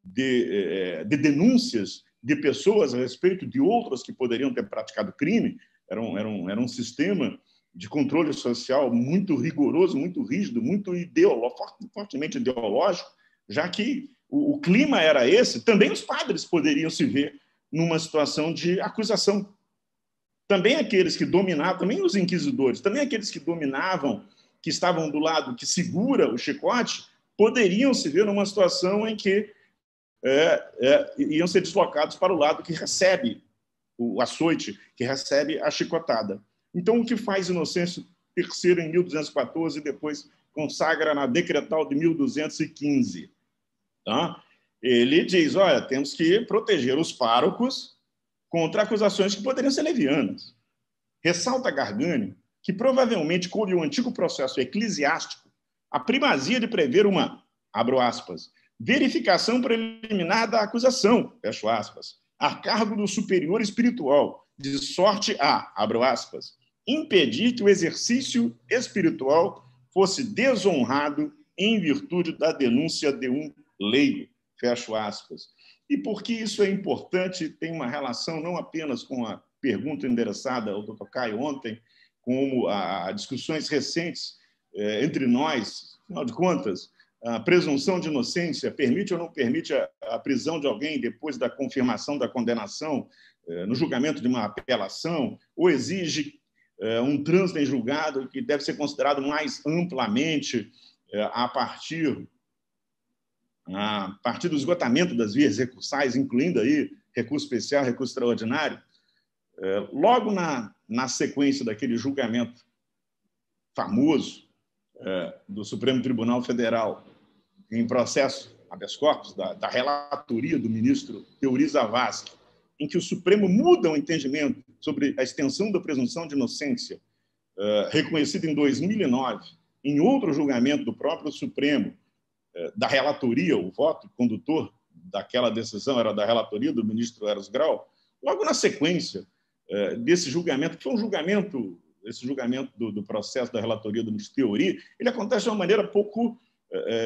de denúncias de pessoas a respeito de outras que poderiam ter praticado crime. Era um sistema de controle social muito rigoroso, muito rígido, muito fortemente ideológico, já que o clima era esse. Também os padres poderiam se ver numa situação de acusação. Também aqueles que dominavam, também os inquisidores, também aqueles que dominavam, que estavam do lado que segura o chicote, poderiam se ver numa situação em que iam ser deslocados para o lado que recebe o açoite, que recebe a chicotada. Então, o que faz Inocêncio III em 1214 e depois consagra na decretal de 1215? Tá? Ele diz, olha, temos que proteger os párocos contra acusações que poderiam ser levianas. Ressalta Gargani que provavelmente coube o antigo processo eclesiástico a primazia de prever uma, abro aspas, verificação preliminar da acusação, fecho aspas, a cargo do superior espiritual, de sorte a, abro aspas, impedir que o exercício espiritual fosse desonrado em virtude da denúncia de um leigo, fecho aspas. E por que isso é importante? Tem uma relação não apenas com a pergunta endereçada ao Dr. Caio ontem, como a discussões recentes entre nós, afinal de contas, a presunção de inocência permite ou não permite a prisão de alguém depois da confirmação da condenação no julgamento de uma apelação, ou exige um trânsito em julgado que deve ser considerado mais amplamente a partir do esgotamento das vias recursais, incluindo aí recurso especial, recurso extraordinário. Logo na sequência daquele julgamento famoso do Supremo Tribunal Federal em processo habeas corpus, da relatoria do ministro Teori Zavascki, em que o Supremo muda o entendimento sobre a extensão da presunção de inocência, reconhecida em 2009, em outro julgamento do próprio Supremo, da relatoria, o voto condutor daquela decisão era da relatoria do ministro Eros Grau. Logo na sequência desse julgamento, que foi esse julgamento do processo da relatoria do ministro Teori, ele acontece de uma maneira pouco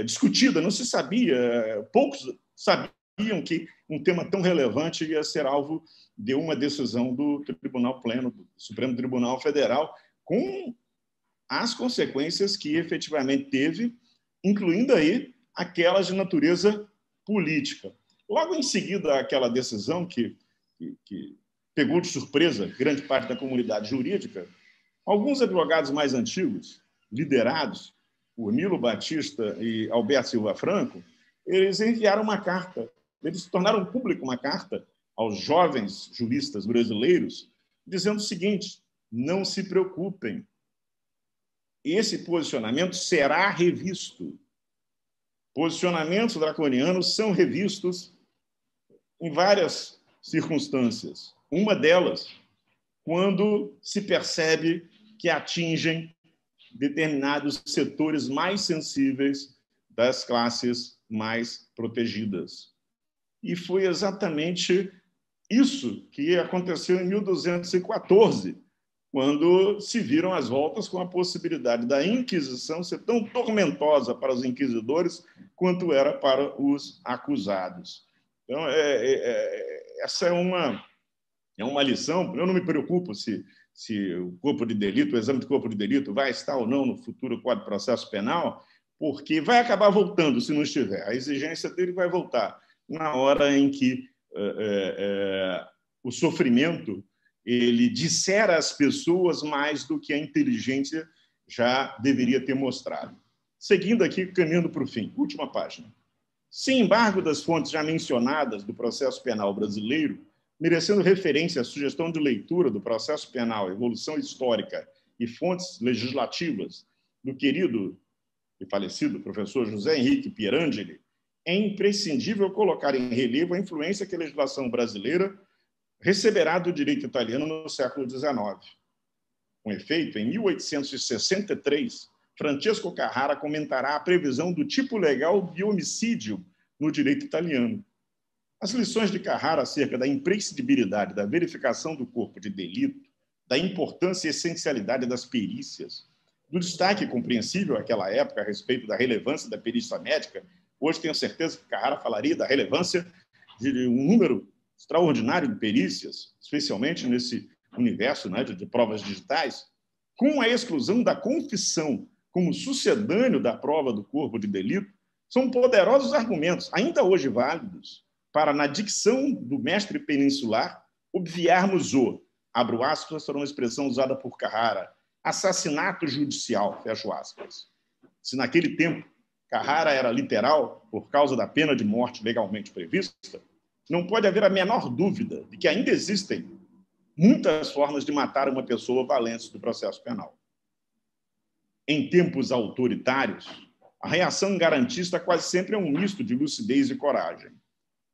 discutida, não se sabia, poucos sabiam que um tema tão relevante ia ser alvo de uma decisão do Tribunal Pleno, do Supremo Tribunal Federal, com as consequências que efetivamente teve, incluindo aí aquelas de natureza política. Logo em seguida, aquela decisão que pegou de surpresa grande parte da comunidade jurídica, alguns advogados mais antigos, liderados por Nilo Batista e Alberto Silva Franco, eles enviaram uma carta, eles tornaram pública uma carta aos jovens juristas brasileiros, dizendo o seguinte: não se preocupem, esse posicionamento será revisto. Posicionamentos draconianos são revistos em várias circunstâncias. Uma delas, quando se percebe que atingem determinados setores mais sensíveis das classes mais protegidas. E foi exatamente isso que aconteceu em 1214, quando se viram às voltas com a possibilidade da Inquisição ser tão tormentosa para os inquisidores quanto era para os acusados. Então, essa é uma lição. Eu não me preocupo se o corpo de delito, o exame de corpo de delito, vai estar ou não no futuro Código de Processo Penal, porque vai acabar voltando, se não estiver. A exigência dele vai voltar na hora em que o sofrimento ele dissera às pessoas mais do que a inteligência já deveria ter mostrado. Seguindo aqui, caminhando para o fim. Última página. Sem embargo das fontes já mencionadas do processo penal brasileiro, merecendo referência à sugestão de leitura do processo penal, evolução histórica e fontes legislativas do querido e falecido professor José Henrique Pierangeli, é imprescindível colocar em relevo a influência que a legislação brasileira receberá do direito italiano no século XIX. Com efeito, em 1863, Francesco Carrara comentará a previsão do tipo legal de homicídio no direito italiano. As lições de Carrara acerca da imprescindibilidade da verificação do corpo de delito, da importância e essencialidade das perícias, do destaque compreensível àquela época a respeito da relevância da perícia médica, hoje tenho certeza que Carrara falaria da relevância de um número extraordinário de perícias, especialmente nesse universo, né, de provas digitais, com a exclusão da confissão como sucedâneo da prova do corpo de delito, são poderosos argumentos, ainda hoje válidos, para, na dicção do mestre peninsular, obviarmos abro aspas, será uma expressão usada por Carrara, assassinato judicial, fecho aspas. Se naquele tempo Carrara era literal por causa da pena de morte legalmente prevista, não pode haver a menor dúvida de que ainda existem muitas formas de matar uma pessoa valentes do processo penal. Em tempos autoritários, a reação garantista quase sempre é um misto de lucidez e coragem.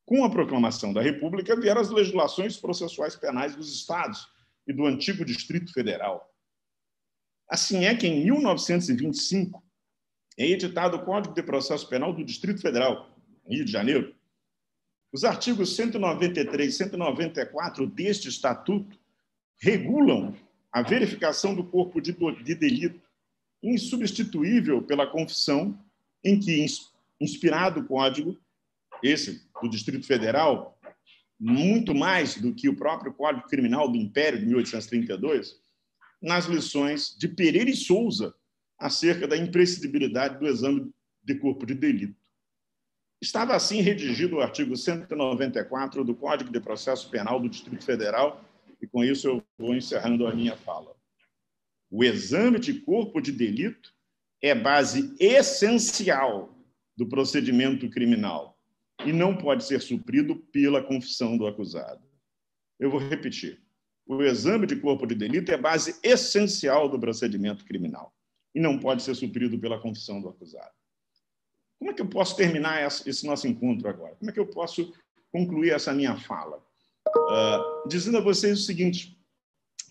Com a proclamação da República, vieram as legislações processuais penais dos estados e do antigo Distrito Federal. Assim é que, em 1925, é editado o Código de Processo Penal do Distrito Federal, Rio de Janeiro. Os artigos 193 e 194 deste estatuto regulam a verificação do corpo de delito, insubstituível pela confissão, em que, inspirado o Código, esse do Distrito Federal, muito mais do que o próprio Código Criminal do Império de 1832, nas lições de Pereira e Souza acerca da imprescindibilidade do exame de corpo de delito. Estava assim redigido o artigo 194 do Código de Processo Penal do Distrito Federal, e com isso eu vou encerrando a minha fala. O exame de corpo de delito é base essencial do procedimento criminal e não pode ser suprido pela confissão do acusado. Eu vou repetir. O exame de corpo de delito é base essencial do procedimento criminal e não pode ser suprido pela confissão do acusado. Como é que eu posso terminar esse nosso encontro agora? Como é que eu posso concluir essa minha fala? Dizendo a vocês o seguinte: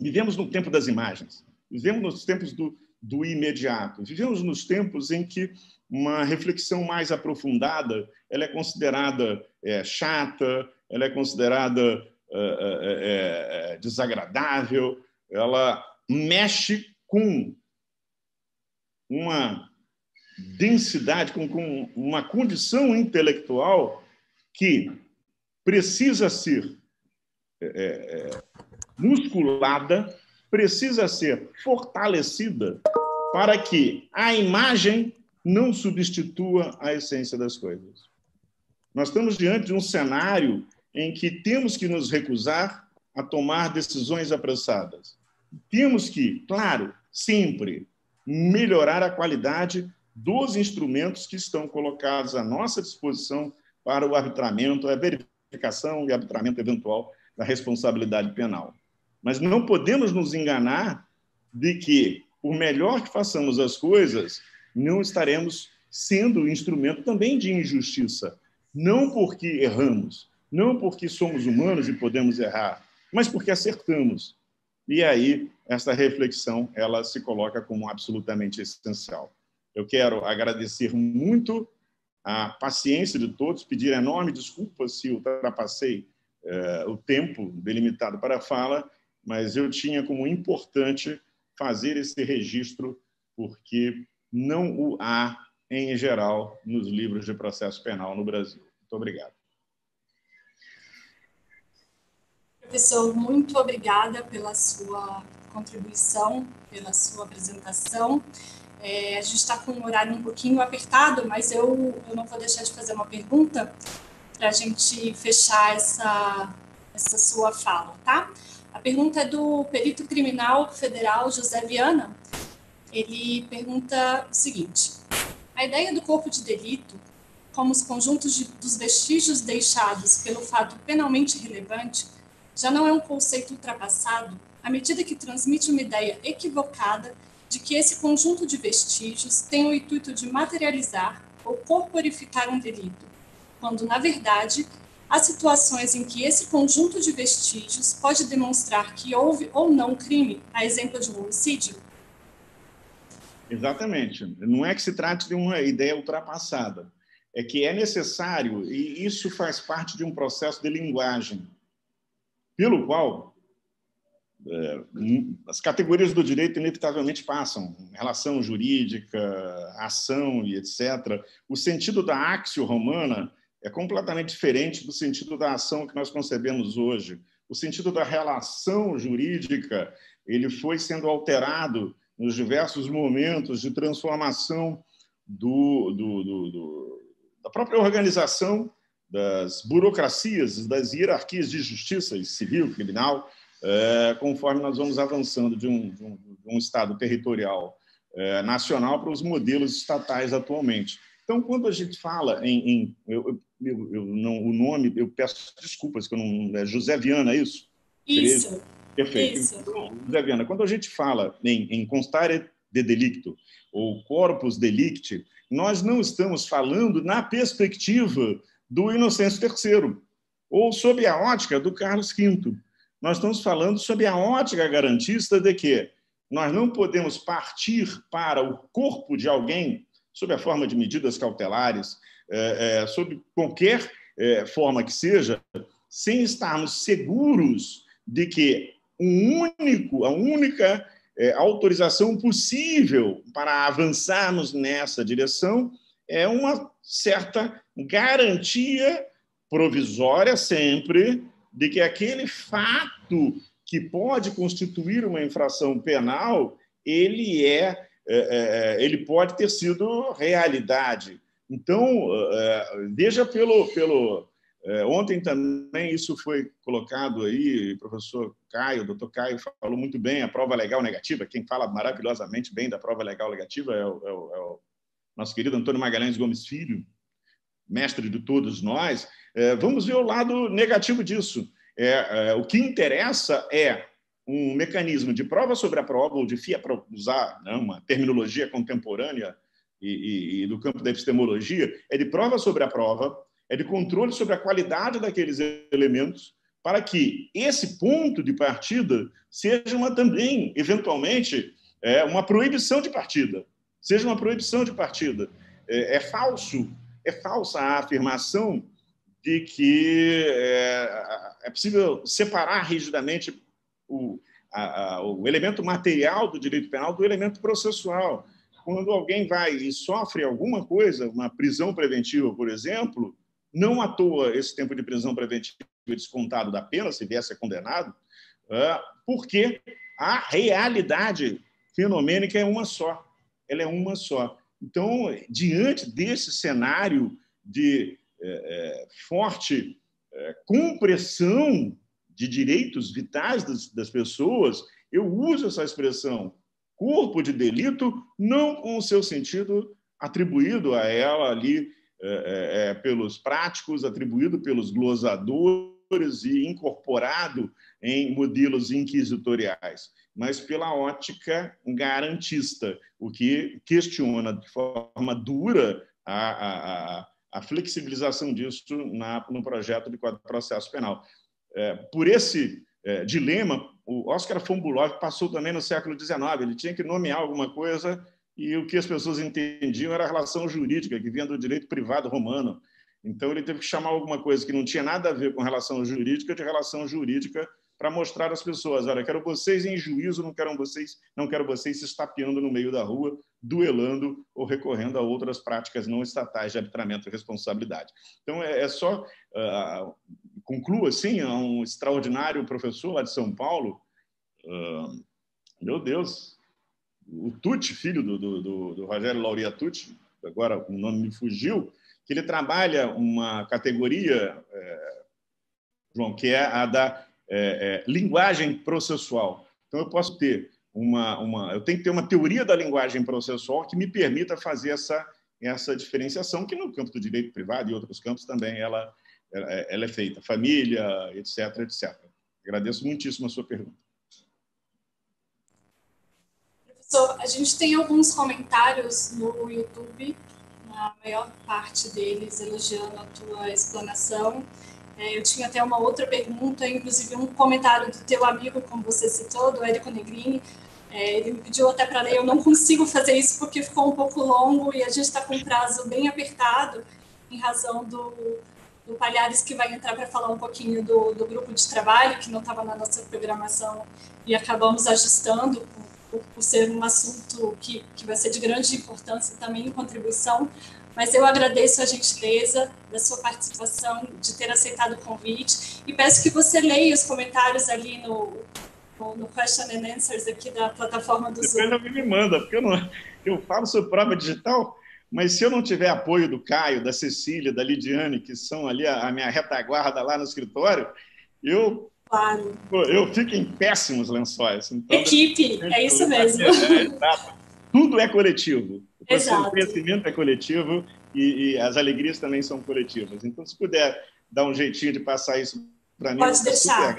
vivemos no tempo das imagens, vivemos nos tempos do imediato, vivemos nos tempos em que uma reflexão mais aprofundada ela é considerada chata, ela é considerada desagradável, ela mexe com uma densidade, com uma condição intelectual que precisa ser musculada, precisa ser fortalecida para que a imagem não substitua a essência das coisas. Nós estamos diante de um cenário em que temos que nos recusar a tomar decisões apressadas. Temos que, claro, sempre melhorar a qualidade dos instrumentos que estão colocados à nossa disposição para o arbitramento, a verificação e arbitramento eventual da responsabilidade penal. Mas não podemos nos enganar de que, por melhor que façamos as coisas, não estaremos sendo instrumento também de injustiça. Não porque erramos, não porque somos humanos e podemos errar, mas porque acertamos. E aí, essa reflexão ela se coloca como absolutamente essencial. Eu quero agradecer muito a paciência de todos, pedir enorme desculpa se ultrapassei o tempo delimitado para a fala mas eu tinha como importante fazer esse registro, porque não o há, em geral, nos livros de processo penal no Brasil. Muito obrigado. Professor, muito obrigada pela sua contribuição, pela sua apresentação. A gente está com um horário um pouquinho apertado, mas eu não vou deixar de fazer uma pergunta para a gente fechar essa sua fala, tá? A pergunta é do perito criminal federal José Viana. Ele pergunta o seguinte: a ideia do corpo de delito, como os conjuntos dos vestígios deixados pelo fato penalmente relevante, já não é um conceito ultrapassado, à medida que transmite uma ideia equivocada de que esse conjunto de vestígios tem o intuito de materializar ou corporificar um delito, quando, na verdade, há situações em que esse conjunto de vestígios pode demonstrar que houve ou não crime, a exemplo de um homicídio? Exatamente. Não é que se trate de uma ideia ultrapassada, é que é necessário, e isso faz parte de um processo de linguagem, pelo qual as categorias do direito inevitavelmente passam, relação jurídica, ação e etc. O sentido da axio romana é completamente diferente do sentido da ação que nós concebemos hoje. O sentido da relação jurídica ele foi sendo alterado nos diversos momentos de transformação da própria organização das burocracias, das hierarquias de justiça civil, criminal, conforme nós vamos avançando de um Estado territorial nacional para os modelos estatais atualmente. Então, quando a gente fala o nome, eu peço desculpas, que eu não, é José Viana, é isso? Isso. Perfeito. Isso. Então, José Viana, quando a gente fala em constare de delicto ou corpus delicti, nós não estamos falando na perspectiva do Inocêncio III ou sob a ótica do Carlos V. Nós estamos falando sob a ótica garantista de que nós não podemos partir para o corpo de alguém sob a forma de medidas cautelares, sob qualquer forma que seja, sem estarmos seguros de que a única autorização possível para avançarmos nessa direção é uma certa garantia provisória sempre de que aquele fato que pode constituir uma infração penal, ele pode ter sido realidade. Então, veja ontem também isso foi colocado aí, o professor Caio, o doutor Caio falou muito bem, a prova legal negativa, quem fala maravilhosamente bem da prova legal negativa é o nosso querido Antônio Magalhães Gomes Filho, mestre de todos nós. Vamos ver o lado negativo disso. O que interessa é um mecanismo de prova sobre a prova, ou de FIA, para usar uma terminologia contemporânea e do campo da epistemologia, é de prova sobre a prova, é de controle sobre a qualidade daqueles elementos, para que esse ponto de partida seja também, eventualmente, uma proibição de partida. Seja uma proibição de partida. É falsa a afirmação de que é possível separar rigidamente o elemento material do direito penal do elemento processual. Quando alguém vai e sofre alguma coisa, uma prisão preventiva, por exemplo, não à toa esse tempo de prisão preventiva é descontado da pena, se vier a ser condenado, porque a realidade fenomênica é uma só. Ela é uma só. Então, diante desse cenário de forte compressão de direitos vitais das pessoas, eu uso essa expressão corpo de delito não com o seu sentido atribuído a ela ali pelos práticos, atribuído pelos glosadores e incorporado em modelos inquisitoriais, mas pela ótica garantista, o que questiona de forma dura a flexibilização disso no projeto de Código de Processo Penal. Por esse dilema, o Oscar von Bülow passou também no século XIX, ele tinha que nomear alguma coisa e o que as pessoas entendiam era a relação jurídica, que vinha do direito privado romano. Então, ele teve que chamar alguma coisa que não tinha nada a ver com relação jurídica de relação jurídica para mostrar às pessoas, olha, quero vocês em juízo, não quero vocês se estapeando no meio da rua, duelando ou recorrendo a outras práticas não estatais de arbitramento e responsabilidade. Então, concluo assim, um extraordinário professor lá de São Paulo, meu Deus, o Tucci, filho do Rogério Lauria Tucci, agora o nome me fugiu, que ele trabalha uma categoria, João, que é a da linguagem processual. Então, eu posso ter eu tenho que ter uma teoria da linguagem processual que me permita fazer essa diferenciação, que no campo do direito privado e outros campos também ela é feita. Família, etc, etc. Agradeço muitíssimo a sua pergunta. Professor, a gente tem alguns comentários no YouTube, a maior parte deles elogiando a tua explanação. Eu tinha até uma outra pergunta, inclusive um comentário do teu amigo, como você citou, do Érico Negrini. Ele me pediu até para ler, eu não consigo fazer isso porque ficou um pouco longo e a gente está com um prazo bem apertado, em razão do Palhares, que vai entrar para falar um pouquinho do grupo de trabalho, que não estava na nossa programação, e acabamos ajustando por ser um assunto que vai ser de grande importância também em contribuição. Mas eu agradeço a gentileza da sua participação, de ter aceitado o convite, e peço que você leia os comentários ali no Question and Answers aqui da plataforma do Zoom. Depois me manda, porque eu falo sobre prova digital, mas se eu não tiver apoio do Caio, da Cecília, da Lidiane, que são ali a minha retaguarda lá no escritório, Claro. Eu fico em péssimos lençóis. Então, equipe, é isso mesmo. Tudo é coletivo. O processo de Exato. crescimento é coletivo e as alegrias também são coletivas. Então, se puder dar um jeitinho de passar isso para mim, pode deixar.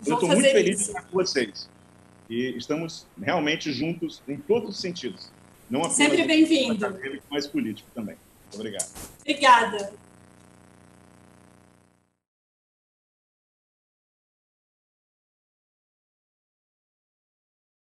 Eu estou muito feliz de estar com vocês. E estamos realmente juntos em todos os sentidos. Não apenas sempre bem-vindo. Acadêmico, mas político também. Obrigado. Obrigada.